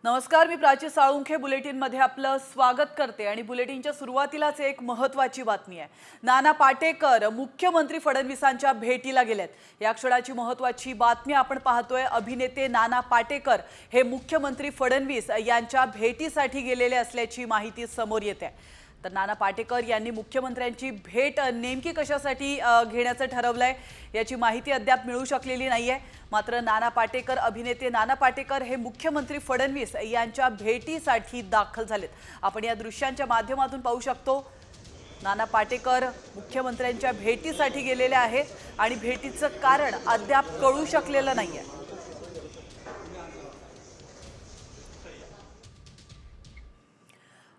नमस्कार, मी प्राची साळुंखे बुलेटिनमध्ये आपलं स्वागत करते आणि बुलेटिनच्या सुरुवातीलाच एक महत्त्वाची बातमी आहे। नाना पाटेकर मुख्यमंत्री फडणवीसांच्या भेटीला गेलेत। या क्षणाची महत्त्वाची बातमी आपण पाहतोय। अभिनेते नाना पाटेकर हे मुख्यमंत्री फडणवीस यांच्या भेटीसाठी गेलेले असल्याची माहिती समोर येते। तर नाना पाटेकर यांनी मुख्यमंत्र्यांची भेट नेमकी कशासाठी घेण्याचं ठरवलंय याची माहिती अद्याप मिळू शकलेली नाहीये। मात्र अभिनेते नाना पाटेकर हे मुख्यमंत्री फडणवीस यांच्या भेटीसाठी दाखल झालेत। आपण या दृश्यांच्या माध्यमातून पाहू शकतो नाना पाटेकर मुख्यमंत्र्यांच्या भेटीसाठी गेलेले आहेत आणि भेटीचं कारण अद्याप कळू शकलेलं नाहीये।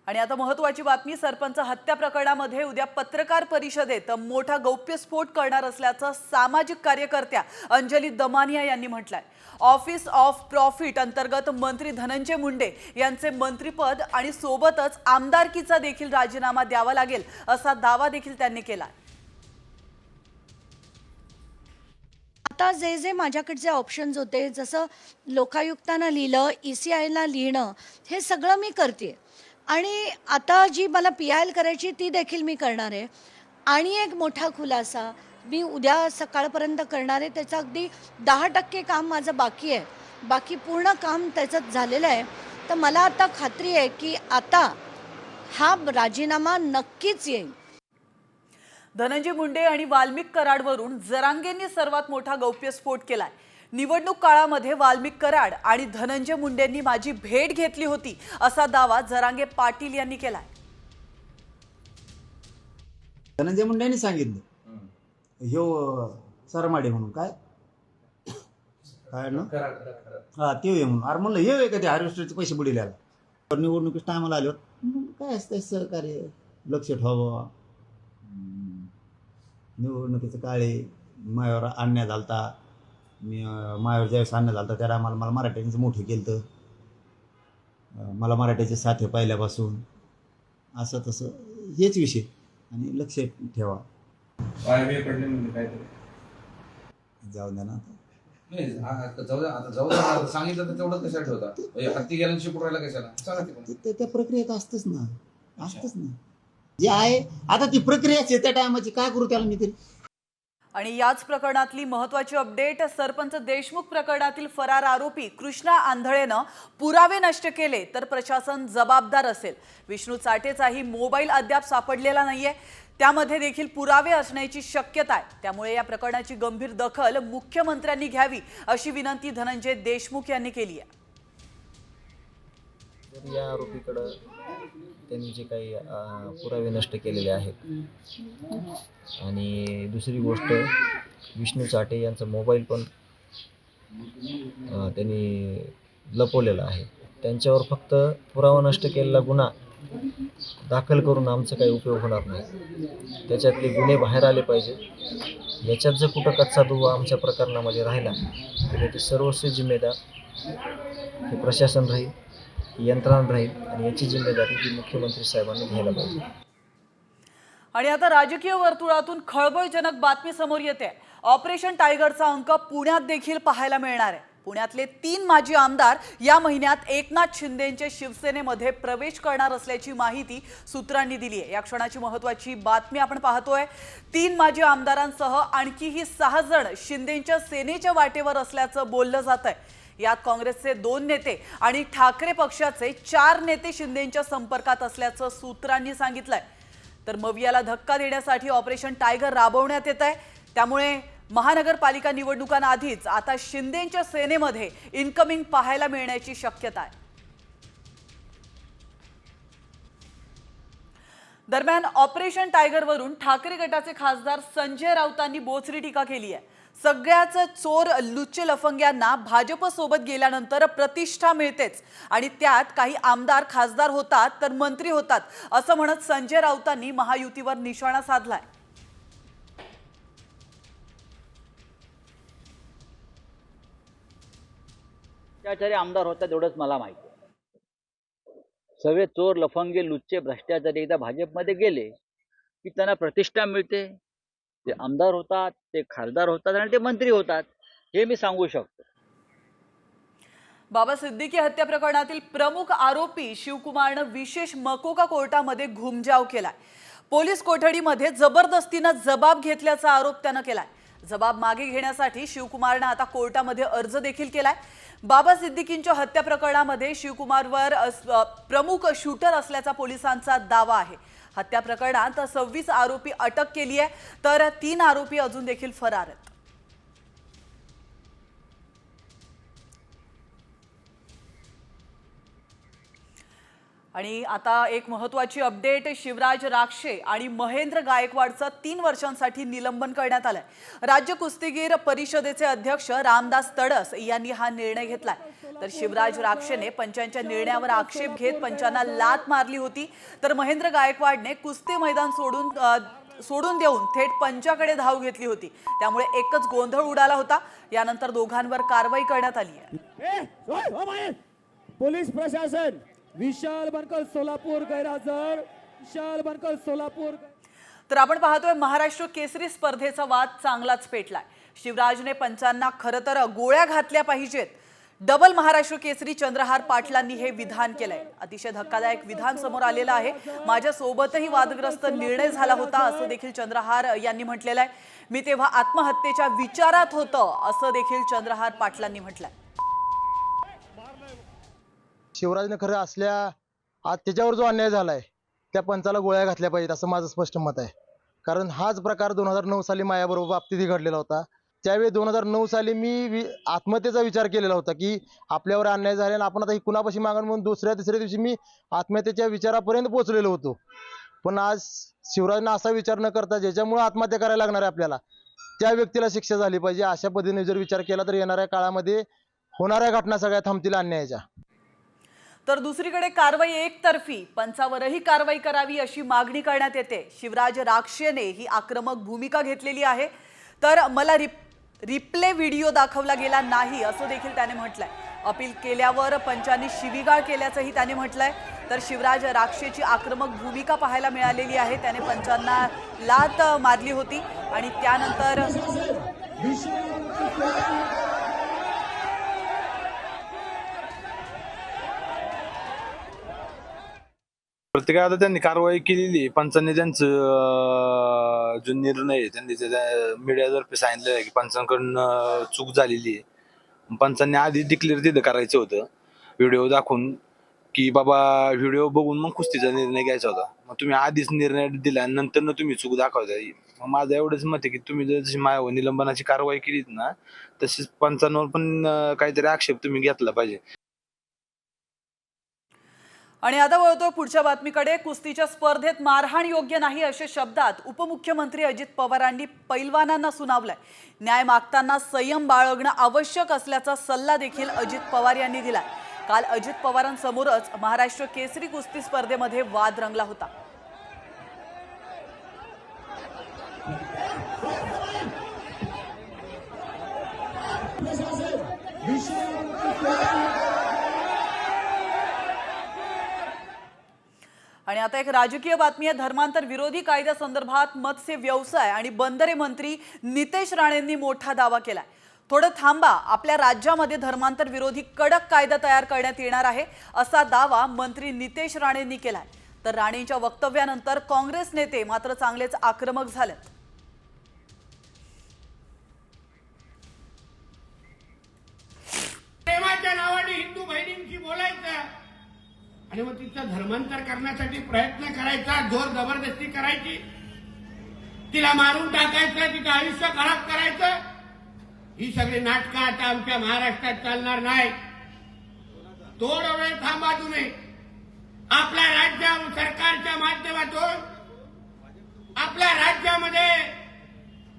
आणि आता महत्त्वाची बातमी, सरपंच हत्या प्रकरणामध्ये उद्या पत्रकार परिषदेत मोठा गौप्यस्फोट करणार असल्याचं सामाजिक कार्यकर्त्या अंजली दमानिया यांनी म्हटलंय। ऑफिस ऑफ प्रॉफिट अंतर्गत मंत्री धनंजय मुंडे यांचे मंत्रिपद आणि सोबतच आमदारकीचा देखील राजीनामा द्यावा लागेल असा दावा देखील त्यांनी केला। आता जे माझ्याकडचे ऑप्शन्स होते, जसं लोकायुक्तांना लिहिलं, ECIला लिहिणं, हे सगळं मी करते आणि आता जी मला PIL करायची ती देखील मी करणार आहे। आणि एक मोठा खुलासा मी उद्या सकाळपर्यंत करणार आहे। त्याचं अगदी 10% काम माझं बाकी आहे, बाकी पूर्ण काम त्याचं झालेलं आहे। तर मला आता खात्री आहे की आता हा राजीनामा नक्कीच येईल। धनंजय मुंडे आणि वाल्मिक कराडवरून जरांगेंनी सर्वात मोठा गौप्यस्फोट केलाय। निवडणूक काळामध्ये वाल्मिक कराड आणि धनंजय मुंडेंनी माझी भेट घेतली होती असा दावा जरांगे पाटील यांनी केलाय। धनंजय मुंडेंनी सांगितलं ह्यो सरमाडे म्हणून काय ना हा ते म्हणून अरे म्हणलं हे आहे का ते हार्वेस्टरचे पैसे बुडीला निवडणुकीच टायमाला आल्यावर काय असतं सहकार्य लक्ष ठेवावं। निवडणुकीचं काळे मायावर आणण्यात झालता, मी मायावर ज्यावेळेस आणण्यात झालता त्या टायमाला मला मराठ्यांचं मोठं केलं तर मला मराठ्याचे साथे पहिल्यापासून असं तसं हेच विषय आणि लक्ष ठेवा। जाऊ द्या ना सांगितलं तर तेवढं कशाला ठेवता? हत्ती गेल्याशी पुरायला कशाला सांगा? त्या प्रक्रियेत असतंच ना जे आहे आता ती प्रक्रियाच आहे त्या टायमाची, काय करू त्याला मी तरी। आणि याच प्रकरणातली महत्त्वाची अपडेट, सरपंच देशमुख प्रकरणातील फरार आरोपी कृष्णा आंधळेनं पुरावे नष्ट केले तर प्रशासन जबाबदार असेल। विष्णू चाटेचाही मोबाईल अद्याप सापडलेला नाहीये, त्यामध्ये देखील पुरावे असण्याची शक्यता आहे। त्यामुळे या प्रकरणाची गंभीर दखल मुख्यमंत्र्यांनी घ्यावी अशी विनंती धनंजय देशमुख यांनी केली आहे। या आरोपीकडं त्यांनी जे काही पुरावे नष्ट केलेले आहेत आणि दुसरी गोष्ट विष्णू चाटे यांचा मोबाईल पण त्यांनी लपवलेला आहे। त्यांच्यावर फक्त पुरावा नष्ट केलेला गुन्हा दाखल करून आमचा काही उपयोग होणार नाही, त्याच्यातले गुन्हे बाहेर आले पाहिजेत। याच्यात जर कुठं कच्चा दुवा आमच्या प्रकरणामध्ये राहिला तर त्याची सर्वस्व जिम्मेदार हे प्रशासन राहील, यंत्रणा राहील आणि याची जिम्मेदारी ही मुख्यमंत्री साहेबांनी घ्यायला पाहिजे। आणि आता राजकीय वर्तुळातून खळबळजनक बातमी समोर येते। ऑपरेशन टायगरचा अंक पुण्यात देखील पाहायला मिळणार आहे। पुण्यातले 3 माजी आमदार या महिन्यात एकनाथ शिंदेंचे शिवसेनेमध्ये प्रवेश करणार असल्याची माहिती सूत्रांनी दिली आहे। या क्षणाची महत्त्वाची बातमी आपण पाहतोय। 3 माजी आमदारांसह आणखीही 6 जण शिंदेंच्या सेनेच्या वाटेवर असल्याचं बोललं जातंय। यात काँग्रेसचे 2 नेते आणि ठाकरे पक्षाचे 4 नेते शिंदेंच्या संपर्कात असल्याचं सूत्रांनी सांगितलंय। तर मवियाला धक्का देण्यासाठी ऑपरेशन टायगर राबवण्यात येत आहे। त्यामुळे महानगरपालिका निवडणुकांआधीच आता शिंदेंच्या सेनेमध्ये इनकमिंग पाहायला मिळण्याची शक्यता आहे। दरम्यान ऑपरेशन टायगरवरून ठाकरे गटाचे खासदार संजय राऊतांनी बोचरी टीका केली आहे। सगळ्याच चोर लुच्चे लफंग्यांना भाजप सोबत गेल्यानंतर प्रतिष्ठा मिळतेच आणि त्यात काही आमदार खासदार होतात तर मंत्री होतात असं म्हणत संजय राऊतांनी महायुतीवर निशाणा साधलाय। भ्रष्टाचारी आमदार होतात एवढंच मला माहिती आहे। सगळे चोर लफंगे लुच्चे भ्रष्टाचारी एकदा भाजपमध्ये गेले की त्यांना प्रतिष्ठा मिळते, ते आमदार होतात, ते खासदार होतात आणि ते मंत्री होतात, हे मी सांगू शकतो। बाबा सिद्दीकी हत्या प्रकरणातील प्रमुख आरोपी शिवकुमारनं विशेष मकोका कोर्टामध्ये घुमजाव केलाय. पोलीस कोठडीमध्ये जबरदस्तीनं जबाब घेतल्याचा आरोप त्यानं केलाय. जबाब मागे घेण्यासाठी शिवकुमारनं आता कोर्टामध्ये अर्ज देखील केलाय. बाबा सिद्दीकींच्या हत्या प्रकरणामध्ये शिवकुमारवर प्रमुख शूटर असल्याचा पोलिसांचा दावा आहे. हत्या प्रकरणात 26 आरोपी अटक केली आहे, तर 3 आरोपी अजून देखील फरार आहेत. आणि आता एक महत्त्वाची अपडेट. शिवराज राक्षे आणि महेंद्र गायकवाडचं 3 वर्षांसाठी निलंबन करण्यात आलंय. राज्य कुस्तीगीर परिषदेचे अध्यक्ष रामदास तडस यांनी हा निर्णय घेतलाय. तर शिवराज राक्षेने पंचांच्या निर्णयावर आक्षेप घेत पंचांना लाथ मारली होती, तर महेंद्र गायकवाडने कुस्ती मैदान सोडून देऊन थेट पंचाकडे धाव घेतली होती. त्यामुळे एकच गोंधळ उडाला होता. यानंतर दोघांवर कारवाई करण्यात आली आहे. पोलीस प्रशासन विशाल बनकर सोलापूर गैरहजर. विशाल बनकर सोलापूर. तर आपण पाहतोय महाराष्ट्र केसरी स्पर्धेचा वाद चांगलाच पेटलाय. शिवराजने पंचांना खरं तर गोळ्या घातल्या पाहिजेत. डबल महाराष्ट्र केसरी चंद्रहार पाटलांनी हे विधान केलंय. अतिशय धक्कादायक विधान समोर आलेलं आहे. माझ्या सोबतही वादग्रस्त निर्णय झाला होता असं देखील चंद्रहार यांनी म्हटलेलं आहे. मी तेव्हा आत्महत्येच्या विचारात होतं असं देखील चंद्रहार पाटलांनी म्हटलंय. शिवराजने खरं असल्या आज त्याच्यावर जो अन्याय झालाय त्या पंचाला गोळ्या घातल्या पाहिजेत असं माझं स्पष्ट मत आहे. कारण हाच प्रकार 2009 साली माझ्याबरोबर बाबतीतही घडलेला होता. त्यावेळी 2009 साली मी आत्महत्येचा विचार केलेला होता की आपल्यावर अन्याय झाला आणि आपण आता ही कुणापाशी मागण म्हणून दुसऱ्या तिसऱ्या दिवशी मी आत्महत्येच्या विचारापर्यंत पोहोचलेलो होतो. पण आज शिवराजनं असा विचार न करता ज्याच्यामुळे आत्महत्या करायला लागणार आहे आपल्याला त्या व्यक्तीला शिक्षा झाली पाहिजे. अशा पद्धतीने जर विचार केला तर येणाऱ्या काळामध्ये होणाऱ्या घटना सगळ्या थांबतील अन्यायाच्या. तर दुसरीकडे कारवाई एकतर्फी. पंचावरही कारवाई करावी अशी मागणी करण्यात येते. शिवराज राक्षेने ही आक्रमक भूमिका घेतलेली आहे. तर मला रिप्ले व्हिडिओ दाखवला गेला नाही असं देखील त्याने म्हटलंय. अपील केल्यावर पंचांनी शिवीगाळ केल्याचंही त्याने म्हटलंय. तर शिवराज राक्षेची आक्रमक भूमिका पाहायला मिळालेली आहे. त्याने पंचांना लाथ मारली होती आणि त्यानंतर प्रत्येक आता त्यांनी कारवाई केलेली आहे. पंचांनी त्यांचं जो निर्णय आहे त्यांनी मीडियातर्फे सांगितलेलं आहे की पंचांकडून चूक झालेली आहे. पंचांनी आधी डिक्लेअर तिथं करायचं होतं व्हिडिओ दाखवून की बाबा व्हिडिओ बघून मग कुस्तीचा निर्णय घ्यायचा होता. मग तुम्ही आधीच निर्णय दिला आणि नंतर तुम्ही चूक दाखवताय. मग माझं एवढंच मत आहे की तुम्ही जशी माझ्यावर निलंबनाची कारवाई केलीत ना तशीच पंचांवर पण काहीतरी आक्षेप तुम्ही घेतला पाहिजे. आणि आता वळतो पुढच्या बातमीकडे. कुस्तीच्या स्पर्धेत मारहाण योग्य नाही अशा शब्दात उपमुख्यमंत्री अजित पवारांनी पैलवानांना सुनावलंय. न्याय मागताना संयम बाळगणं आवश्यक असल्याचा सल्ला देखील अजित पवार यांनी दिलाय. काल अजित पवारांसमोरच महाराष्ट्र केसरी कुस्ती स्पर्धेमध्ये वाद रंगला होता. आणि आता एक राजकीय बातमी आहे. धर्मांतर विरोधी कायद्यासंदर्भात मत्स्य व्यवसाय आणि बंदरे मंत्री नितेश राणेंनी मोठा दावा केलाय. थोडं थांबा, आपल्या राज्यामध्ये धर्मांतर विरोधी कडक कायदा तयार करण्यात येणार आहे असा दावा मंत्री नितेश राणेंनी केलाय. तर राणेंच्या वक्तव्यानंतर काँग्रेस नेते मात्र चांगलेच आक्रमक झालेत. प्रेमाच्या नावाने हिंदू बहिणींशी बोलायचं आणि मग तिचं धर्मांतर करण्यासाठी प्रयत्न करायचा, जोर जबरदस्ती करायची, तिला मारून टाकायचं, तिचं आयुष्य खराब करायचं. ही सगळी नाटकं आता आमच्या महाराष्ट्रात चालणार नाही. थोडा वेळ थांबा तुम्ही. आपल्या राज्य सरकारच्या माध्यमातून आपल्या राज्यामध्ये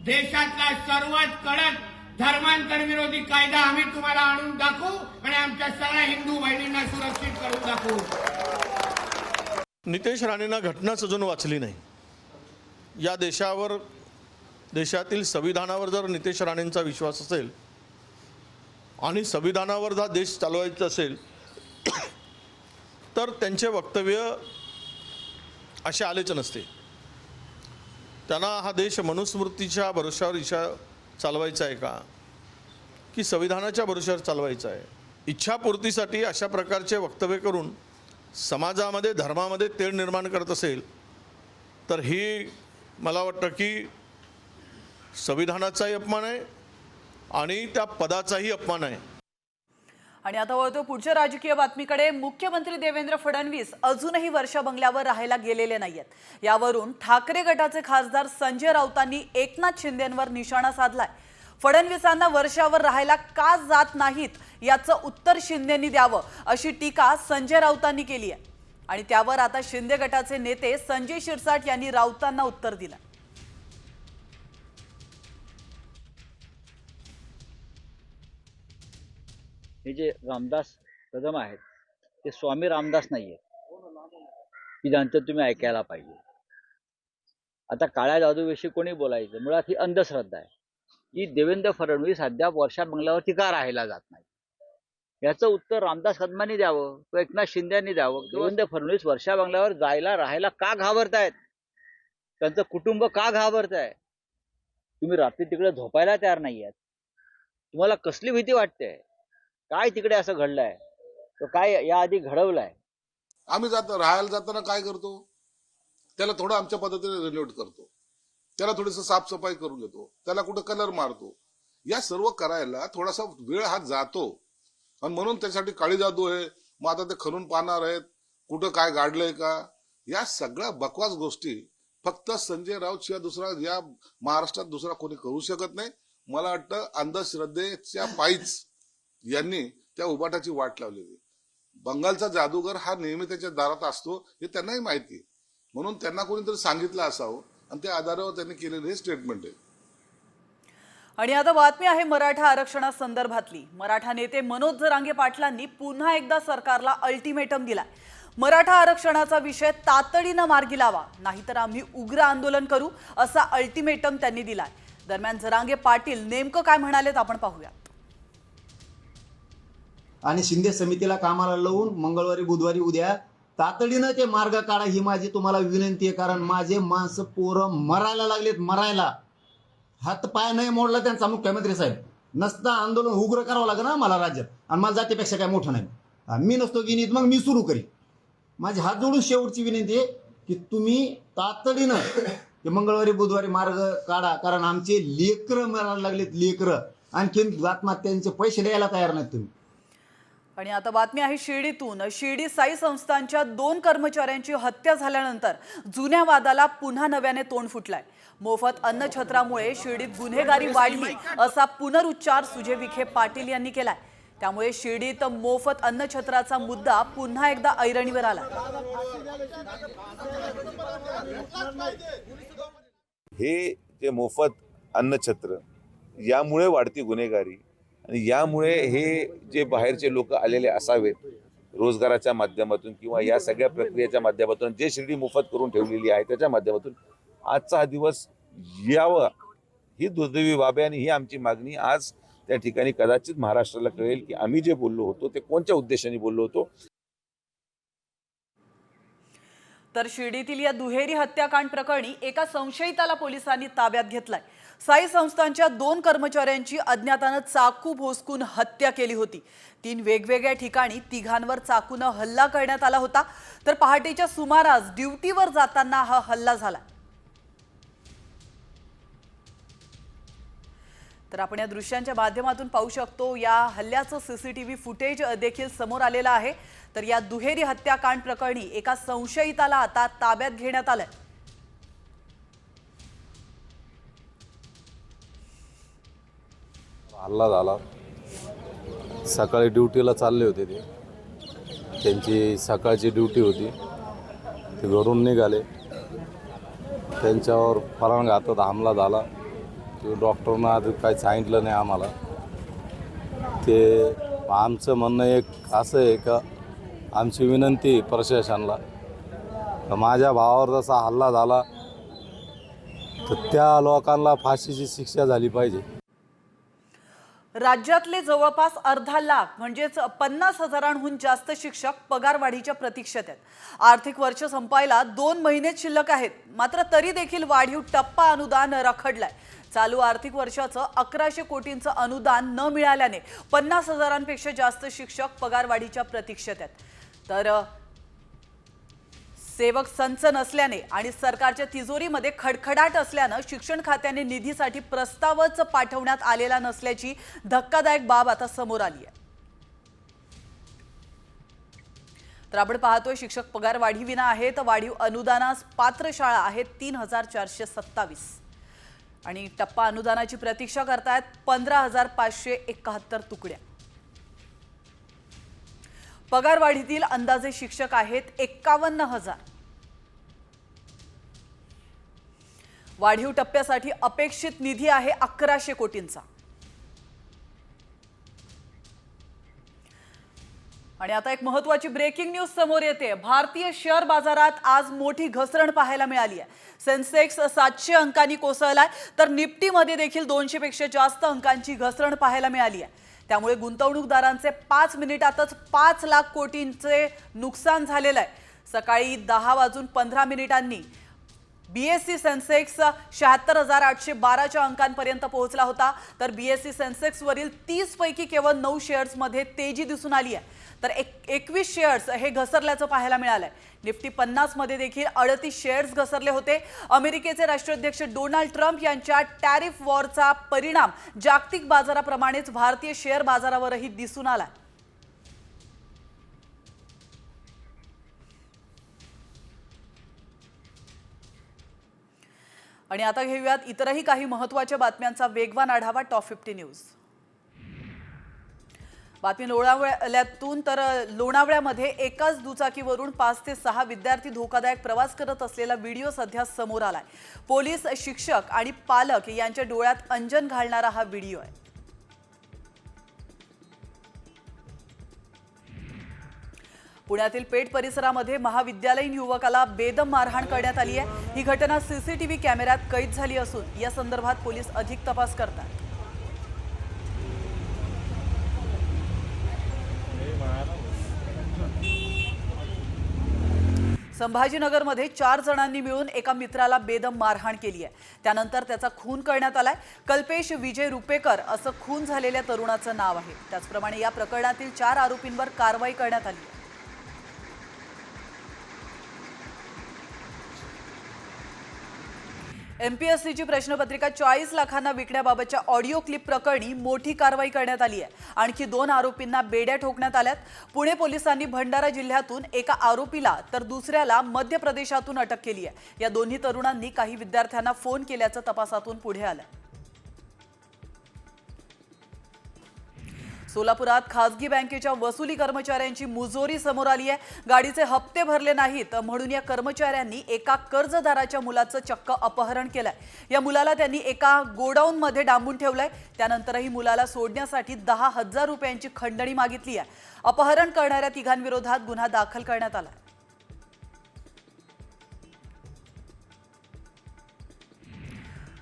देशातला सर्वात कडक धर्मांतर विरोधी कायदा आम्ही तुम्हाला आणून दाखवू आणि आमच्या सगळ्या हिंदू बहिणींना सुरक्षित करून दाखवू. नितेश राणेंना घटनाच अजून वाचली नाही. या देशावर, देशातील संविधानावर जर नितेश राणेंचा विश्वास असेल आणि संविधानावर जर देश चालवायचा असेल तर त्यांचे वक्तव्य असे आलेच नसते. त्यांना हा देश मनुस्मृतीच्या भरोश्यावर चालवायचा आहे का की संविधानाच्या भरोश्यावर चालवायचा आहे इच्छापूर्तीसाठी अशा प्रकारचे वक्तव्य करून समाजामध्ये धर्मामध्ये तेढ निर्माण करत असेल तर ही मला वाटतं की संविधानाचाही अपमान आहे आणि त्या पदाचाही अपमान आहे. आणि आता वळतो पुढच्या राजकीय बातमीकडे. मुख्यमंत्री देवेंद्र फडणवीस अजूनही वर्षा बंगल्यावर राहायला गेलेले नाहीयेत. यावरून ठाकरे गटाचे खासदार संजय राऊतांनी एकनाथ शिंदेंवर निशाणा साधलाय. फडणवीसांना वर्षावर राहायला का जात नाहीत याचं उत्तर शिंदेंनी द्यावं अशी टीका संजय राऊतांनी केली आहे. आणि त्यावर आता शिंदे गटाचे नेते संजय शिरसाट यांनी राऊतांना उत्तर दिलं. हे जे रामदास कदम आहेत ते स्वामी रामदास नाही आहेत की ज्यांचं तुम्ही ऐकायला पाहिजे. आता काळ्या जादूविषयी कोणी बोलायचं, मुळात ही अंधश्रद्धा आहे की देवेंद्र फडणवीस अद्याप वर्षा बंगल्यावरती का राहायला जात नाही. याचं उत्तर रामदास कदमांनी द्यावं किंवा एकनाथ शिंदेंनी द्यावं. देवेंद्र फडणवीस वर्षा बंगल्यावर जायला राहायला का घाबरतायत, त्यांचं कुटुंब का घाबरत आहे. तुम्ही रात्री तिकडे झोपायला तयार नाही आहेत. तुम्हाला कसली भीती वाटते, काय तिकडे असं घडलंय, तो काय याआधी घडवलंय. आम्ही राहायला जाताना काय करतो, त्याला थोडं आमच्या पद्धतीने रिनोव्हेट करतो, त्याला थोडीसं साफसफाई करून घेतो, त्याला कुठं कलर मारतो. या सर्व करायला थोडासा वेळ हा जातो आणि म्हणून त्यासाठी काळी जादू आहे, मग आता ते खणून पाहणार आहेत, कुठं काय गाडलंय का. या सगळ्या बकवास गोष्टी फक्त संजय राऊत शिवाय दुसरा या महाराष्ट्रात दुसरा कोणी करू शकत नाही. मला वाटतं अंधश्रद्धेच्या पायीच यांनी त्या उबाटाची वाट लावलेली. बंगालचा जादूगर हा नेहमी त्याच्या दारात असतो हे त्यांनाही माहिती आहे, म्हणून त्यांना कोणीतरी सांगितलं असावं आणि त्या आधारावर त्यांनी केलेले हे स्टेटमेंट आहे. आणि आता बातमी आहे मराठा आरक्षणासंदर्भातली. मराठा नेते मनोज जरांगे पाटलांनी पुन्हा एकदा सरकारला अल्टिमेटम दिलाय. मराठा आरक्षणाचा विषय तातडीनं मार्गी लावा, नाहीतर आम्ही उग्र आंदोलन करू असा अल्टिमेटम त्यांनी दिलाय. दरम्यान जरांगे पाटील नेमकं काय म्हणालेत आपण पाहूया. आणि शिंदे समितीला कामाला लावून मंगळवारी बुधवारी उद्या तातडीनं ते मार्ग काढा ही माझी तुम्हाला विनंती आहे. कारण माझे माणसं पोरं मरायला लागलेत, मरायला. हात पाय नाही मोडला त्यांचा मुख्यमंत्री साहेब. नसता आंदोलन उग्र करावं लागेल ना मला राज्यात, आणि मला जातीपेक्षा काय मोठं नाही. मी नसतो गिनीत मग मी सुरू करीन. माझे हात जोडून शेवटची विनंती आहे की तुम्ही तातडीनं ते मंगळवारी बुधवारी मार्ग काढा. कारण आमचे लेकरं मरायला लागलेत, लेकरं. आणखीन आत्महत्यांचे पैसे द्यायला तयार नाहीत तुम्ही. आणि आता बातमी आहे शिर्डीतून. शिर्डी साई संस्थांच्या 2 कर्मचाऱ्यांची हत्या झाल्यानंतर जुन्या वादाला पुन्हा नव्याने तोंड फुटलाय. मोफत अन्नछत्रामुळे शिर्डीत गुन्हेगारी वाढली असा पुनरुच्चार सुजय विखे पाटील यांनी केलाय. त्यामुळे शिर्डीत मोफत अन्नछत्राचा मुद्दा पुन्हा एकदा ऐरणीवर आला. हे जे मोफत अन्नछत्र यामुळे वाढती गुन्हेगारी आणि यामुळे हे जे बाहेरचे लोक आलेले असावेत रोजगाराच्या माध्यमातून किंवा या सगळ्या प्रक्रियेच्या माध्यमातून जे शिर्डी मोफत करून ठेवलेली आहे त्याच्या माध्यमातून आजचा हा दिवस यावा ही दुर्दैवी बाब आहे. आणि ही आमची मागणी आज त्या ठिकाणी कदाचित महाराष्ट्राला कळेल की आम्ही जे बोललो होतो ते कोणत्या उद्देशाने बोललो होतो. तर शिर्डीतील या दुहेरी हत्याकांड प्रकरणी एका संशयिताला पोलिसांनी ताब्यात घेतलाय. साई संस्थांच्या 2 कर्मचाऱ्यांची अज्ञातानं चाकू भोसकून हत्या केली होती. 3 वेगवेगळ्या ठिकाणी तिघांवर चाकूनं हल्ला करण्यात आला होता. तर पहाटेच्या सुमारास ड्युटीवर जाताना हा हल्ला झाला. तर आपण या दृश्यांच्या माध्यमातून पाहू शकतो या हल्ल्याचं सीसीटीव्ही फुटेज देखील समोर आलेलं आहे. तर या दुहेरी हत्याकांड प्रकरणी एका संशयिताला आता ताब्यात घेण्यात आलंय. हल्ला झाला. सकाळी ड्युटीला चालले होते ते, त्यांची सकाळची ड्युटी होती, ते घरून निघाले, त्यांच्यावर परांघातात हमला झाला. ते डॉक्टरनं आधी काही सांगितलं नाही आम्हाला. ते आमचं म्हणणं एक असं आहे का आमची विनंती प्रशासनाला, माझ्या भावावर जसा हल्ला झाला तर त्या लोकांना फाशीची शिक्षा झाली पाहिजे. राज्यातले जवळपास 1.5 लाख म्हणजेच 50,000हून जास्त शिक्षक पगारवाढीच्या प्रतीक्षेत आहेत. आर्थिक वर्ष संपायला 2 महिनेच शिल्लक आहेत. मात्र तरी देखील वाढीव टप्पा अनुदान रखडलाय. चालू आर्थिक वर्षाचं 1100 कोटींचं अनुदान न मिळाल्याने 50,000पेक्षा जास्त शिक्षक पगारवाढीच्या प्रतीक्षेत आहेत. तर सेवक संच नसल्याने आणि सरकारच्या तिजोरीमध्ये खडखडाट असल्यानं शिक्षण खात्याने निधीसाठी प्रस्तावच पाठवण्यात आलेला नसल्याची धक्कादायक बाब आता समोर आली आहे. तर आपण पाहतोय शिक्षक पगार वाढीविना आहेत. वाढीव अनुदानास पात्र शाळा आहेत 3,427 आणि टप्पा अनुदानाची प्रतीक्षा करतायत 15,571 तुकड्या. पगारवाढीतील अंदाजे शिक्षक आहेत 51,000. वाढीव टप्प्यासाठी अपेक्षित निधी आहे 1100 कोटींचा. आणि आता एक महत्त्वाची ब्रेकिंग न्यूज समोर येते. भारतीय शेअर बाजारात आज मोठी घसरण पाहायला मिळाली आहे. सेन्सेक्स 700 अंकांनी कोसळलाय, तर निफ्टीमध्ये देखील 200 पेक्षा जास्त अंकांची घसरण पाहायला मिळाली आहे. त्यामुळे गुंतवणूकदारांचे 5 मिनिटातच 5 लाख कोटींचे नुकसान झालेलं आहे. सकाळी 10:15 बीएससी सेन्सेक्स 76,812च्या अंकांपर्यंत पोहोचला होता. तर बीएससी सेन्सेक्स वरील 30 पैकी केवळ 9 शेअर्समध्ये तेजी दिसून आली आहे. तर 21 शेअर्स हे घसरल्याचं पाहायला मिळालंय. निफ्टी 50 मध्ये देखील 38 शेअर्स घसरले होते. अमेरिकेचे राष्ट्राध्यक्ष डोनाल्ड ट्रम्प यांच्या टॅरिफ वॉरचा परिणाम जागतिक बाजाराप्रमाणेच भारतीय शेअर बाजारावरही दिसून आलाय. आणि आता घेऊयात इतरही काही महत्त्वाच्या बातम्यांचा वेगवान आढावा. टॉप 50 न्यूज बातमी लोणावळ्यातून. तर लोणावळ्यामध्ये एकाच दुचाकीवरून 5 ते 6 विद्यार्थी धोकादायक प्रवास करत असलेला व्हिडिओ सध्या समोर आलाय. पोलीस, शिक्षक आणि पालक यांच्या डोळ्यात अंजन घालणारा हा व्हिडिओ आहे. पुण्यातील पेठ परिसरामध्ये महाविद्यालयीन युवकाला बेदम मारहाण करण्यात आली आहे. ही घटना सीसीटीव्ही कॅमेऱ्यात कैद झाली असून या संदर्भात पोलीस अधिक तपास करतात. संभाजीनगरमध्ये 4 जणांनी मिळून एका मित्राला बेदम मारहाण केली आहे. त्यानंतर त्याचा खून करण्यात आलाय. कल्पेश विजय रुपेकर असं खून झालेल्या तरुणाचं नाव आहे. त्याचप्रमाणे या प्रकरणातील 4 आरोपींवर कारवाई करण्यात आली आहे. एमपीएससीची प्रश्नपत्रिका 40 लाखांना विकण्याबाबतच्या ऑडिओ क्लिप प्रकरणी मोठी कारवाई करण्यात आली आहे. आणखी 2 आरोपींना बेड्या ठोकण्यात आल्यात. पुणे पोलिसांनी भंडारा जिल्ह्यातून एका आरोपीला तर दुसऱ्याला मध्य प्रदेशातून अटक केली आहे. या दोन्ही तरुणांनी काही विद्यार्थ्यांना फोन केल्याचं तपासातून पुढे आलं. सोलापुरात खासगी बँकेच्या वसुली कर्मचाऱ्यांची मुजोरी समोर आली आहे. गाडीचे हप्ते भरले नाहीत म्हणून या कर्मचाऱ्यांनी एका कर्जदाराच्या मुलाचं चक्क अपहरण केलंय. या मुलाला त्यांनी एका गोडाऊनमध्ये डांबून ठेवलंय. त्यानंतरही मुलाला सोडण्यासाठी 10,000 रुपयांची खंडणी मागितली आहे. अपहरण करणाऱ्या तिघांविरोधात गुन्हा दाखल करण्यात आला.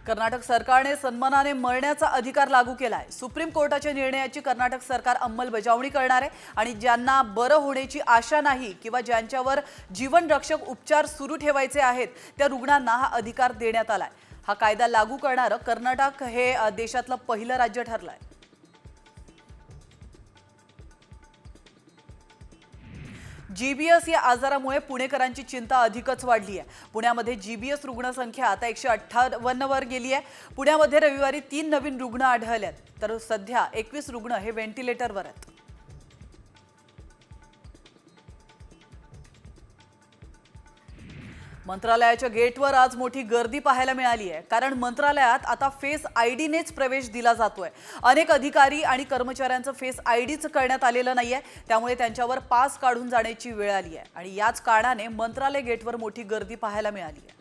कर्नाटक सरकारने सन्मानाने मरण्याचा अधिकार लागू केलाय. सुप्रीम कोर्टाच्या निर्णयाची कर्नाटक सरकार अंमलबजावणी करणार आहे आणि ज्यांना बरं होण्याची आशा नाही किंवा ज्यांच्यावर जीवनरक्षक उपचार सुरू ठेवायचे आहेत त्या रुग्णांना हा अधिकार देण्यात आलाय. हा कायदा लागू करणारं कर्नाटक हे देशातलं पहिलं राज्य ठरलंय. जीबीएस या आजारामुळे पुणेकरांची चिंता अधिकच वाढली आहे. पुण्यामध्ये जीबीएस रुग्णसंख्या आता 158 वर गेली आहे. पुण्यामध्ये रविवारी 3 नवीन रुग्ण आढळलेत, तर सध्या 21 रुग्ण हे व्हेंटिलेटरवर आहेत. मंत्रालयाच्या गेटवर आज मोठी गर्दी पाहायला मिळाली आहे. कारण मंत्रालयात आता फेस आयडीनेच प्रवेश दिला जातोय. अनेक अधिकारी आणि कर्मचाऱ्यांचं फेस आयडीच करण्यात आलेलं नाहीये. त्यामुळे त्यांच्यावर पास काढून जाण्याची वेळ आली आहे आणि याच कारणाने मंत्रालय गेटवर मोठी गर्दी पाहायला मिळाली आहे.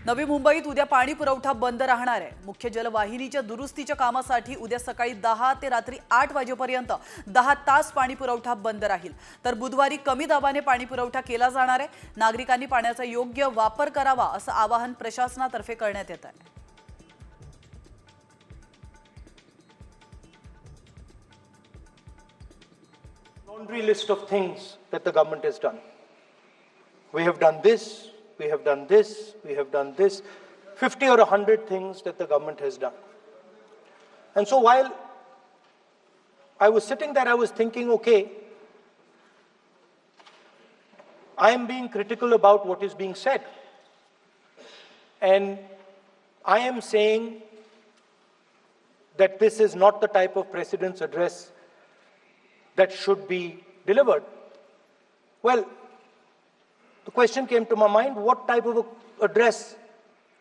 नवी मुंबईत उद्या पाणी पुरवठा बंद राहणार आहे. मुख्य जलवाहिनीच्या दुरुस्तीच्या कामासाठी उद्या सकाळी 10 ते रात्री 8 वाजेपर्यंत 10 तास पाणी पुरवठा बंद राहील. तर बुधवारी कमी दाबाने पाणी पुरवठा केला जाणार आहे. नागरिकांनी पाण्याचा योग्य वापर करावा असं आवाहन प्रशासनातर्फे करण्यात येत आहे. Laundry list of things that the government has done. We have done this, we have done this, we have done this, 50 or 100 things that the government has done. And so while I was sitting there, I was thinking, okay, I am being critical about what is being said. And I am saying that this is not the type of president's address that should be delivered. Well, the question came to my mind, what type of address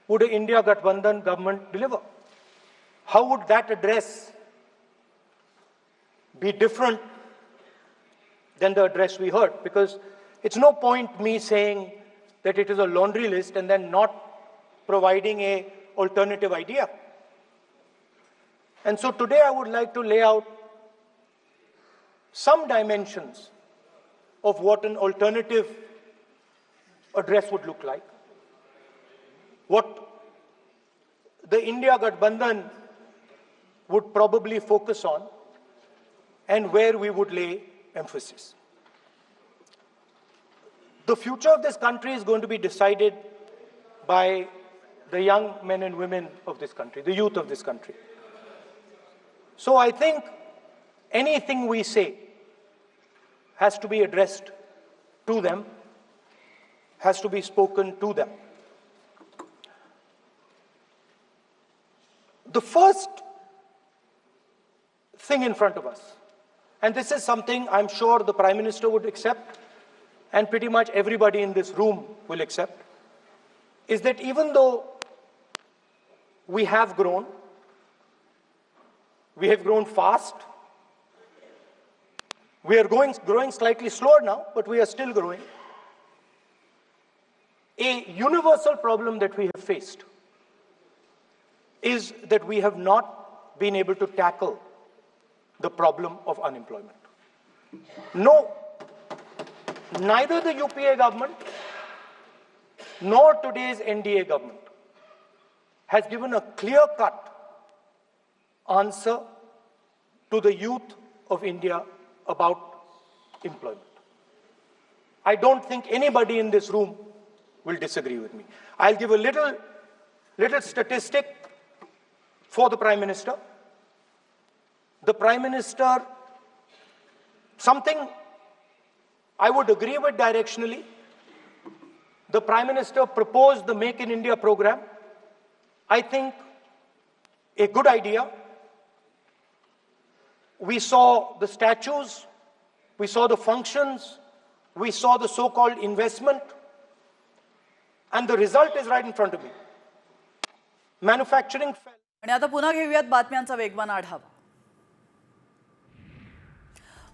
would an India Gathbandhan government deliver? How would that address be different than the address we heard? Because it's no point me saying that it is a laundry list and then not providing an alternative idea. And so today I would like to lay out some dimensions of what an alternative address would look like, what the India Gathbandhan would probably focus on, and where we would lay emphasis. The future of this country is going to be decided by the young men and women of this country, the youth of this country. So I think anything we say has to be addressed to them, has to be spoken to them. The first thing in front of us, and this is something I'm sure the Prime Minister would accept, and pretty much everybody in this room will accept, is that even though we have grown fast, we are growing slightly slower now, but we are still growing. A universal problem that we have faced is that we have not been able to tackle the problem of unemployment. No, neither the UPA government nor today's NDA government has given a clear-cut answer to the youth of India about employment. I don't think anybody in this room will disagree with me. I'll give a little statistic for the Prime Minister. The Prime Minister, something I would agree with directionally. The Prime Minister proposed the Make in India program. I think a good idea. We saw the statues, we saw the functions, we saw the so-called investment, and the result is right in front of me. Manufacturing fell. आणि आता पुन्हा घेऊयात बातम्यांचा वेगवान आढावा.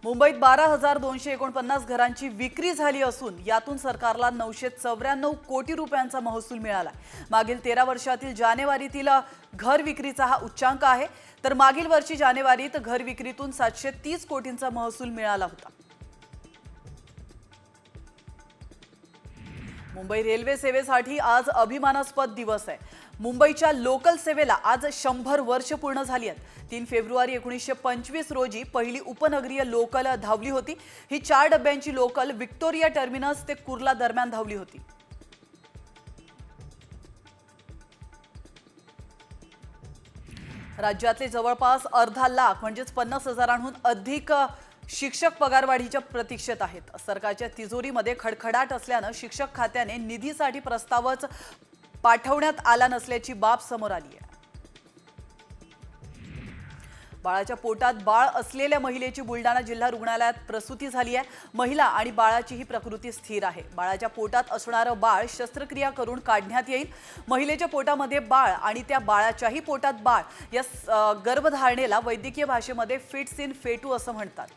मुंबईत 12,249 घरांची विक्री झाली असून यातून सरकारला 994 कोटी रुपयांचा महसूल मिळाला. मागील 13 वर्षातील जानेवारीतील घर विक्रीचा हा उच्चांक आहे, तर मागील वर्षी जानेवारीत घर विक्रीतून 730 कोटींचा महसूल मिळाला होता. मुंबई रेल्वे सेवेसाठी आज अभिमानास्पद दिवस आहे. मुंबईच्या लोकल सेवेला आज 100 वर्ष पूर्ण झाली आहेत. 3 फेब्रुवारी 1925 रोजी पहिली उपनगरीय लोकल धावली होती. ही 4 डब्यांची लोकल व्हिक्टोरिया टर्मिनस ते कुर्ला दरम्यान धावली होती. राज्यातले जवळपास अर्धा लाख म्हणजेच 50,000हून अधिक शिक्षक पगारवाढीच्या प्रतीक्षेत आहेत. सरकारच्या तिजोरीमध्ये खडखडाट असल्याने शिक्षक खात्याने निधीसाठी प्रस्तावच पाठवण्यात आला नसल्याची बाब समोर आली आहे. बाळाच्या पोटात बाळ असलेल्या महिलेची बुलडाणा जिल्हा रुग्णालयात प्रसूती झाली आहे. महिला आणि बाळाची ही प्रकृती स्थिर आहे. बाळाच्या पोटात असणारं बाळ शस्त्रक्रिया करून काढण्यात येईल. महिलेच्या पोटामध्ये बाळ आणि त्या बाळाच्याही पोटात बाळ या गर्भधारणेला वैद्यकीय भाषेमध्ये फिट्स इन फेटू असं म्हणतात.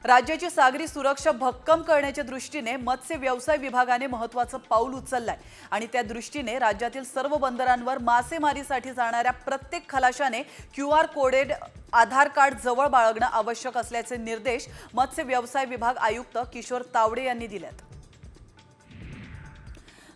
राज्याची सागरी सुरक्षा भक्कम करण्याच्या दृष्टीने मत्स्य व्यवसाय विभागाने महत्त्वाचं पाऊल उचललंय आणि त्या दृष्टीने राज्यातील सर्व बंदरांवर मासेमारीसाठी जाणाऱ्या प्रत्येक खलाशाने QR कोडेड आधार कार्ड जवळ बाळगणं आवश्यक असल्याचे निर्देश मत्स्य व्यवसाय विभाग आयुक्त किशोर तावडे यांनी दिलेत.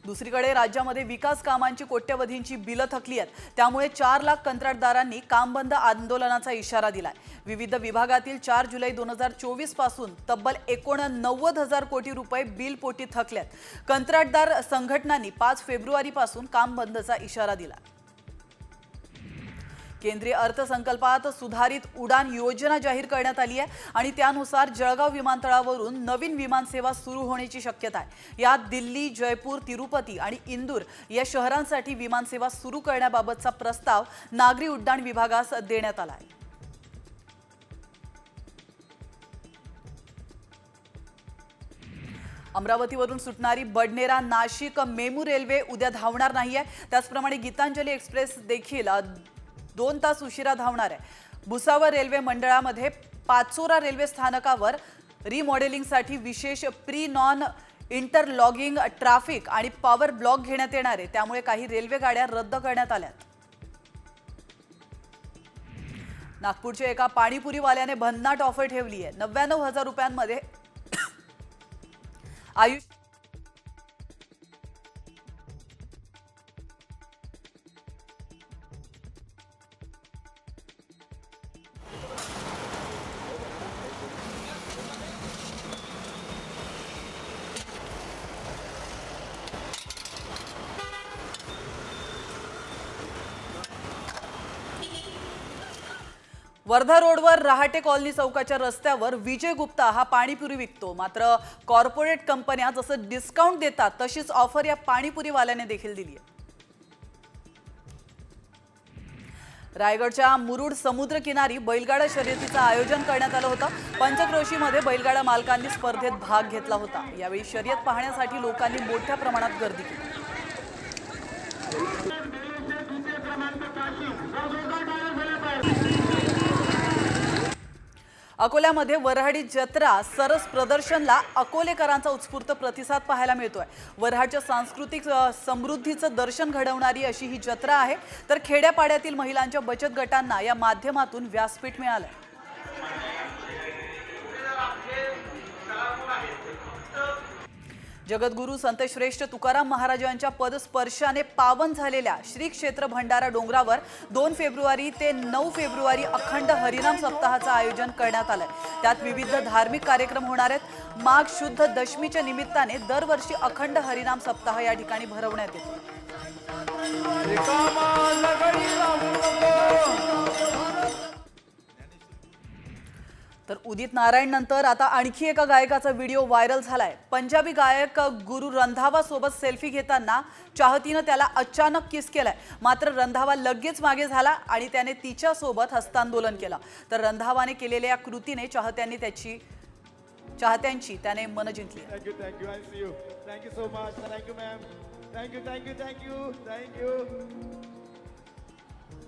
दुसरीकडे राज्यामध्ये विकास कामांची कोट्यवधींची बिलं थकली आहेत, त्यामुळे 4 लाख कंत्राटदारांनी काम बंद आंदोलनाचा इशारा दिलाय. विविध विभागातील 4 जुलै 2024 पासून तब्बल 89,000 कोटी रुपये बिल पोटी थकल्यात. कंत्राटदार संघटनांनी 5 फेब्रुवारी पासून काम बंदचा इशारा दिला. केंद्रीय अर्थसंकल्पात सुधारित उडान योजना जाहीर करण्यात आली आहे आणि त्यानुसार जळगाव विमानतळावरून नवीन विमानसेवा सुरू होण्याची शक्यता आहे. यात दिल्ली, जयपूर, तिरुपती आणि इंदूर या शहरांसाठी विमानसेवा सुरू करण्याबाबतचा प्रस्ताव नागरी उड्डाण विभागास देण्यात आला आहे. अमरावतीवरून सुटणारी बडनेरा नाशिक मेमू रेल्वे उद्या धावणार नाहीये. त्याचप्रमाणे गीतांजली एक्सप्रेस देखील 2 तास उशिरा धावणार आहे. भुसावळ रेल्वे मंडळामध्ये पाचोरा रेल्वे स्थानकावर रिमॉडेलिंगसाठी विशेष प्री नॉन इंटरलॉगिंग ट्रॅफिक आणि पॉवर ब्लॉक घेण्यात येणार आहे. त्यामुळे काही रेल्वे गाड्या रद्द करण्यात आल्यात. नागपूरच्या एका पाणीपुरीवाल्याने भन्नाट ऑफर ठेवली आहे. 99,000 रुपयांमध्ये आयुष वर्धा रोडवर रहाटे कॉलनी चौकाच्या रस्त्यावर विजय गुप्ता हा पाणीपुरी विकतो. मात्र कॉर्पोरेट कंपन्या जसं डिस्काउंट देतात तशीच ऑफर या पाणीपुरीवाल्याने देखील दिली आहे. रायगडच्या मुरुड समुद्र किनारी बैलगाडा शर्यतीचं आयोजन करण्यात आलं होतं. पंचक्रोशीमध्ये बैलगाडा मालकांनी स्पर्धेत भाग घेतला होता. यावेळी शर्यत पाहण्यासाठी लोकांनी मोठ्या प्रमाणात गर्दी केली. अकोल्यामध्ये वऱ्हाडी जत्रा सरस प्रदर्शनला अकोलेकरांचा उत्स्फूर्त प्रतिसाद पाहायला मिळतोय. वऱ्हाडच्या सांस्कृतिक समृद्धीचं दर्शन घडवणारी अशी ही जत्रा आहे. तर खेड्यापाड्यातील महिलांच्या बचत गटांना या माध्यमातून व्यासपीठ मिळालंय. जगद्गुरू संत श्रेष्ठ तुकाराम महाराजांच्या पदस्पर्शाने पावन झालेल्या श्री क्षेत्र भंडारा डोंगरावर 2 फेब्रुवारी ते 9 फेब्रुवारी अखंड हरिनाम सप्ताहाचं आयोजन करण्यात आलंय. त्यात विविध धार्मिक कार्यक्रम होणार आहेत. माघ शुद्ध दशमीच्या निमित्ताने दरवर्षी अखंड हरिनाम सप्ताह या ठिकाणी भरवण्यात येतो. तर उदित नारायण नंतर आता आणखी एका गायकाचा व्हिडिओ व्हायरल झालाय. पंजाबी गायक गुरु रंधावा सोबत सेल्फी घेताना चाहतीनं त्याला अचानक किस केलाय. मात्र रंधावा लगेच मागे झाला आणि त्याने तिच्या सोबत हस्तांदोलन केलं. तर रंधावाने केलेल्या या कृतीने चाहत्यांची त्याने मन जिंकली. Thank you so much. Thank you ma'am. Thank you.